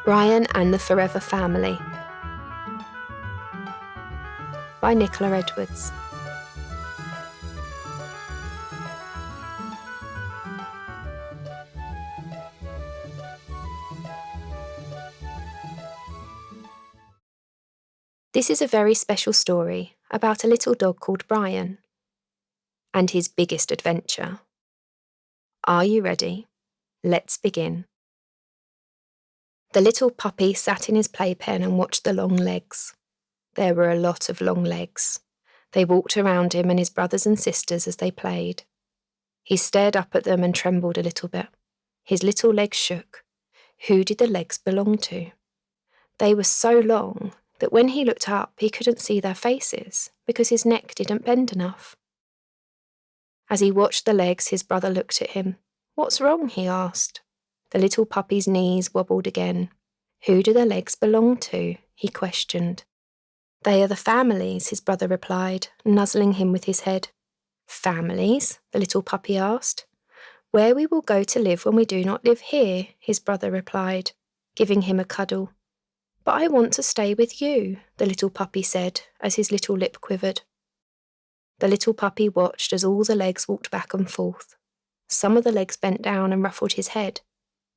Brian and the Forever Family by Nicola Edwards. This is a very special story about a little dog called Brian and his biggest adventure. Are you ready? Let's begin. The little puppy sat in his playpen and watched the long legs. There were a lot of long legs. They walked around him and his brothers and sisters as they played. He stared up at them and trembled a little bit. His little legs shook. Who did the legs belong to? They were so long that when he looked up he couldn't see their faces because his neck didn't bend enough. As he watched the legs, his brother looked at him. "What's wrong?" he asked. The little puppy's knees wobbled again. "Who do the legs belong to?" he questioned. "They are the families," his brother replied, nuzzling him with his head. "Families?" the little puppy asked. "Where we will go to live when we do not live here," his brother replied, giving him a cuddle. "But I want to stay with you," the little puppy said, as his little lip quivered. The little puppy watched as all the legs walked back and forth. Some of the legs bent down and ruffled his head.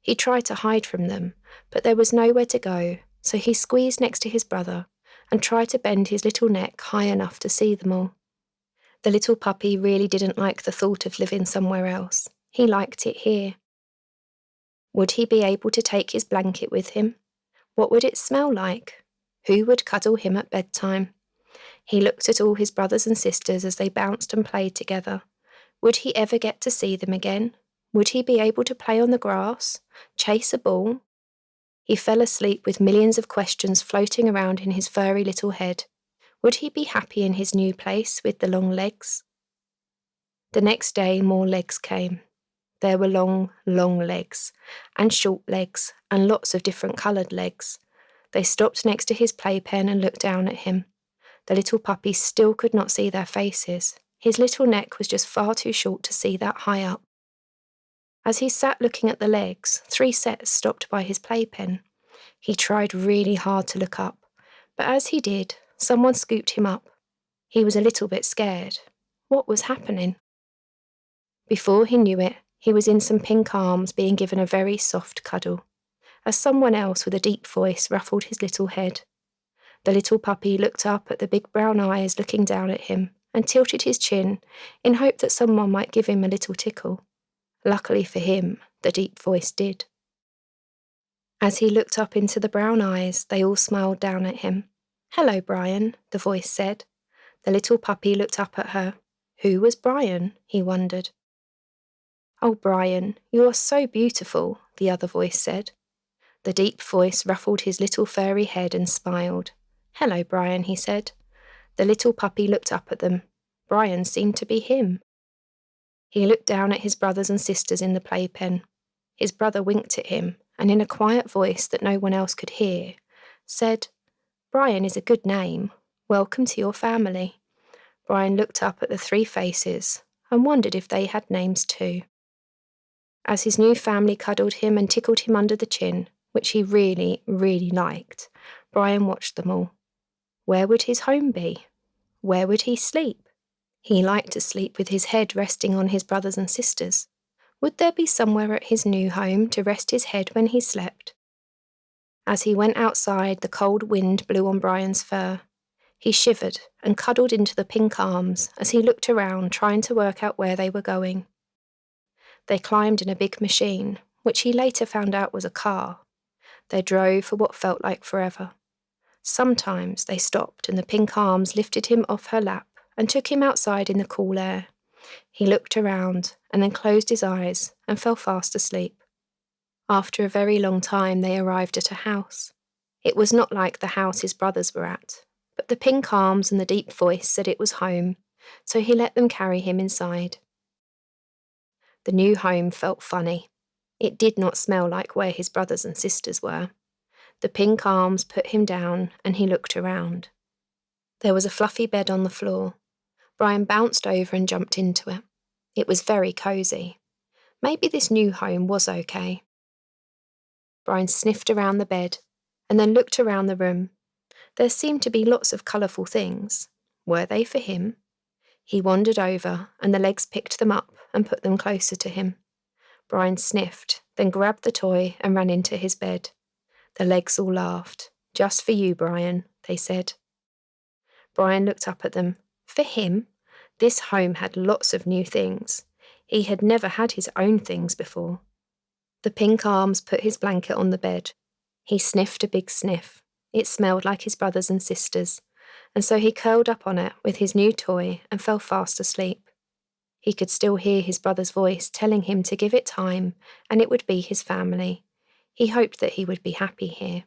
He tried to hide from them, but there was nowhere to go, so he squeezed next to his brother and tried to bend his little neck high enough to see them all. The little puppy really didn't like the thought of living somewhere else. He liked it here. Would he be able to take his blanket with him? What would it smell like? Who would cuddle him at bedtime? He looked at all his brothers and sisters as they bounced and played together. Would he ever get to see them again? Would he be able to play on the grass? Chase a ball? He fell asleep with millions of questions floating around in his furry little head. Would he be happy in his new place with the long legs? The next day, more legs came. There were long, long legs, and short legs, and lots of different coloured legs. They stopped next to his playpen and looked down at him. The little puppy still could not see their faces. His little neck was just far too short to see that high up. As he sat looking at the legs, 3 sets stopped by his playpen. He tried really hard to look up, but as he did, someone scooped him up. He was a little bit scared. What was happening? Before he knew it, he was in some pink arms being given a very soft cuddle, as someone else with a deep voice ruffled his little head. The little puppy looked up at the big brown eyes looking down at him and tilted his chin in hope that someone might give him a little tickle. Luckily for him, the deep voice did. As he looked up into the brown eyes, they all smiled down at him. "Hello, Brian," the voice said. The little puppy looked up at her. Who was Brian? He wondered. "Oh, Brian, you are so beautiful," the other voice said. The deep voice ruffled his little furry head and smiled. "Hello, Brian," he said. The little puppy looked up at them. Brian seemed to be him. He looked down at his brothers and sisters in the playpen. His brother winked at him, and in a quiet voice that no one else could hear, said, "Brian is a good name. Welcome to your family." Brian looked up at the 3 faces and wondered if they had names too. As his new family cuddled him and tickled him under the chin, which he really, really liked, Brian watched them all. Where would his home be? Where would he sleep? He liked to sleep with his head resting on his brothers and sisters. Would there be somewhere at his new home to rest his head when he slept? As he went outside, the cold wind blew on Brian's fur. He shivered and cuddled into the pink arms as he looked around, trying to work out where they were going. They climbed in a big machine, which he later found out was a car. They drove for what felt like forever. Sometimes they stopped and the pink arms lifted him off her lap and took him outside in the cool air. He looked around and then closed his eyes and fell fast asleep. After a very long time, they arrived at a house. It was not like the house his brothers were at, but the pink arms and the deep voice said it was home, so he let them carry him inside. The new home felt funny. It did not smell like where his brothers and sisters were. The pink arms put him down and he looked around. There was a fluffy bed on the floor. Brian bounced over and jumped into it. It was very cosy. Maybe this new home was okay. Brian sniffed around the bed and then looked around the room. There seemed to be lots of colourful things. Were they for him? He wandered over and the legs picked them up and put them closer to him. Brian sniffed, then grabbed the toy and ran into his bed. The legs all laughed. "Just for you, Brian," they said. Brian looked up at them. For him? This home had lots of new things. He had never had his own things before. The pink arms put his blanket on the bed. He sniffed a big sniff. It smelled like his brothers and sisters, and so he curled up on it with his new toy and fell fast asleep. He could still hear his brother's voice telling him to give it time and it would be his family. He hoped that he would be happy here.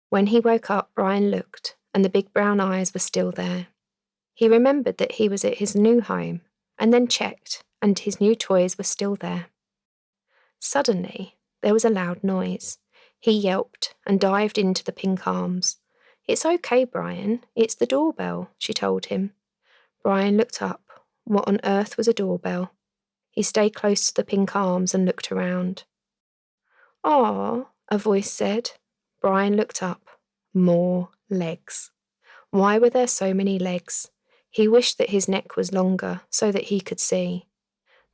When he woke up, Brian looked, and the big brown eyes were still there. He remembered that he was at his new home, and then checked, and his new toys were still there. Suddenly, there was a loud noise. He yelped and dived into the pink arms. "It's okay, Brian. It's the doorbell," she told him. Brian looked up. What on earth was a doorbell? He stayed close to the pink arms and looked around. "Aw," a voice said. Brian looked up. More legs. Why were there so many legs? He wished that his neck was longer so that he could see.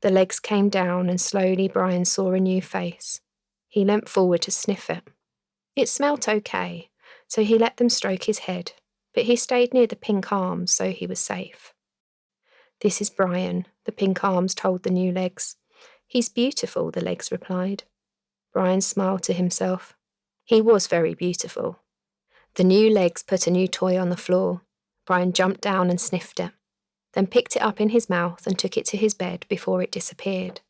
The legs came down and slowly Brian saw a new face. He leant forward to sniff it. It smelt okay, so he let them stroke his head, but he stayed near the pink arms so he was safe. "This is Brian," the pink arms told the new legs. "He's beautiful," the legs replied. Brian smiled to himself. He was very beautiful. The new legs put a new toy on the floor. Brian jumped down and sniffed it, then picked it up in his mouth and took it to his bed before it disappeared.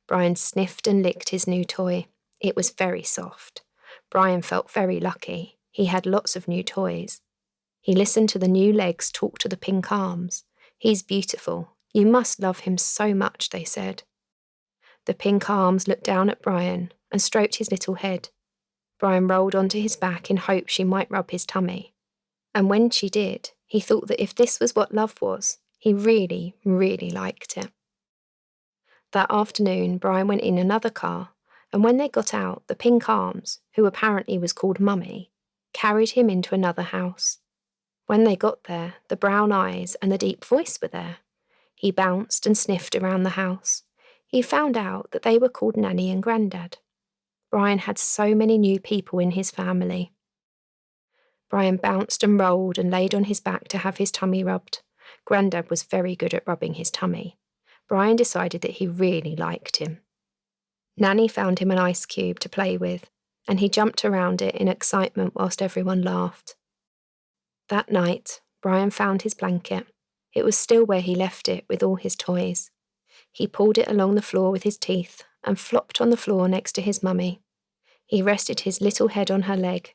Brian sniffed and licked his new toy. It was very soft. Brian felt very lucky. He had lots of new toys. He listened to the new legs talk to the pink arms. "He's beautiful. You must love him so much," they said. The pink arms looked down at Brian and stroked his little head. Brian rolled onto his back in hope she might rub his tummy. And when she did, he thought that if this was what love was, he really, really liked it. That afternoon, Brian went in another car, and when they got out, the pink arms, who apparently was called Mummy, carried him into another house. When they got there, the brown eyes and the deep voice were there. He bounced and sniffed around the house. He found out that they were called Nanny and Grandad. Brian had so many new people in his family. Brian bounced and rolled and laid on his back to have his tummy rubbed. Grandad was very good at rubbing his tummy. Brian decided that he really liked him. Nanny found him an ice cube to play with, and he jumped around it in excitement whilst everyone laughed. That night, Brian found his blanket. It was still where he left it with all his toys. He pulled it along the floor with his teeth and flopped on the floor next to his mummy. He rested his little head on her leg.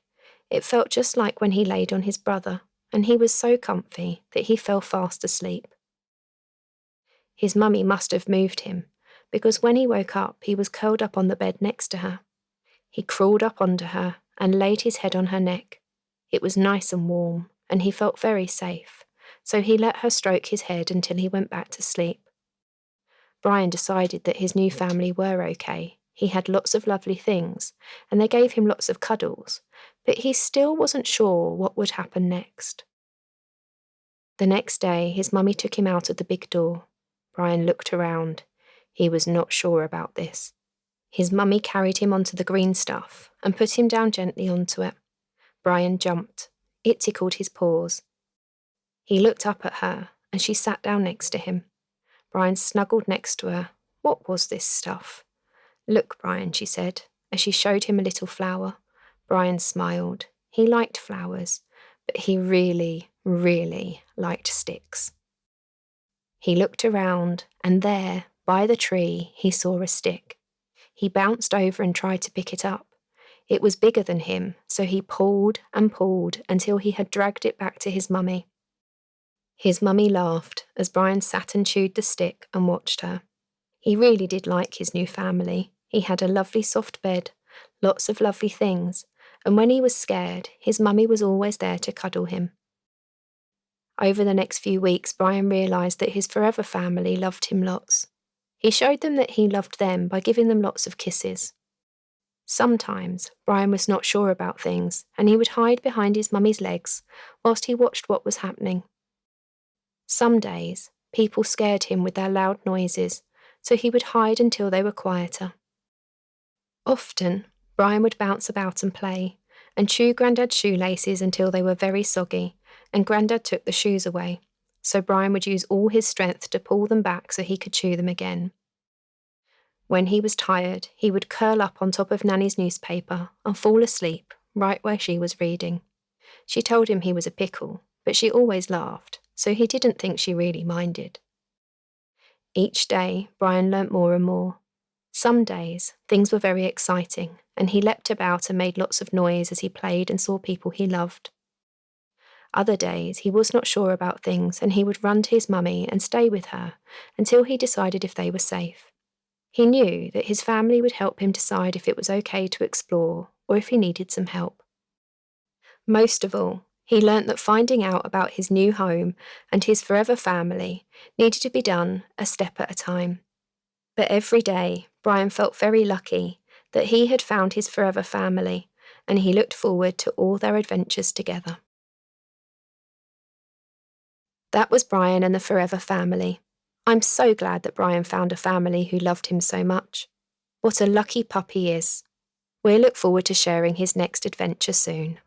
It felt just like when he laid on his brother, and he was so comfy that he fell fast asleep. His mummy must have moved him, because when he woke up, he was curled up on the bed next to her. He crawled up onto her and laid his head on her neck. It was nice and warm, and he felt very safe, so he let her stroke his head until he went back to sleep. Brian decided that his new family were okay. He had lots of lovely things, and they gave him lots of cuddles, but he still wasn't sure what would happen next. The next day, his mummy took him out of the big door. Brian looked around. He was not sure about this. His mummy carried him onto the green stuff and put him down gently onto it. Brian jumped. It tickled his paws. He looked up at her, and she sat down next to him. Brian snuggled next to her. What was this stuff? "Look, Brian," she said, as she showed him a little flower. Brian smiled. He liked flowers, but he really, really liked sticks. He looked around, and there, by the tree, he saw a stick. He bounced over and tried to pick it up. It was bigger than him, so he pulled and pulled until he had dragged it back to his mummy. His mummy laughed as Brian sat and chewed the stick and watched her. He really did like his new family. He had a lovely soft bed, lots of lovely things, and when he was scared, his mummy was always there to cuddle him. Over the next few weeks, Brian realised that his forever family loved him lots. He showed them that he loved them by giving them lots of kisses. Sometimes Brian was not sure about things, and he would hide behind his mummy's legs whilst he watched what was happening. Some days, people scared him with their loud noises, so he would hide until they were quieter. Often, Brian would bounce about and play, and chew Grandad's shoelaces until they were very soggy, and Grandad took the shoes away, so Brian would use all his strength to pull them back so he could chew them again. When he was tired, he would curl up on top of Nanny's newspaper and fall asleep right where she was reading. She told him he was a pickle, but she always laughed, so he didn't think she really minded. Each day, Brian learnt more and more. Some days, things were very exciting, and he leapt about and made lots of noise as he played and saw people he loved. Other days, he was not sure about things, and he would run to his mummy and stay with her until he decided if they were safe. He knew that his family would help him decide if it was okay to explore or if he needed some help. Most of all, he learnt that finding out about his new home and his forever family needed to be done a step at a time. But every day, Brian felt very lucky that he had found his forever family, and he looked forward to all their adventures together. That was Brian and the Forever Family. I'm so glad that Brian found a family who loved him so much. What a lucky pup he is. We'll look forward to sharing his next adventure soon.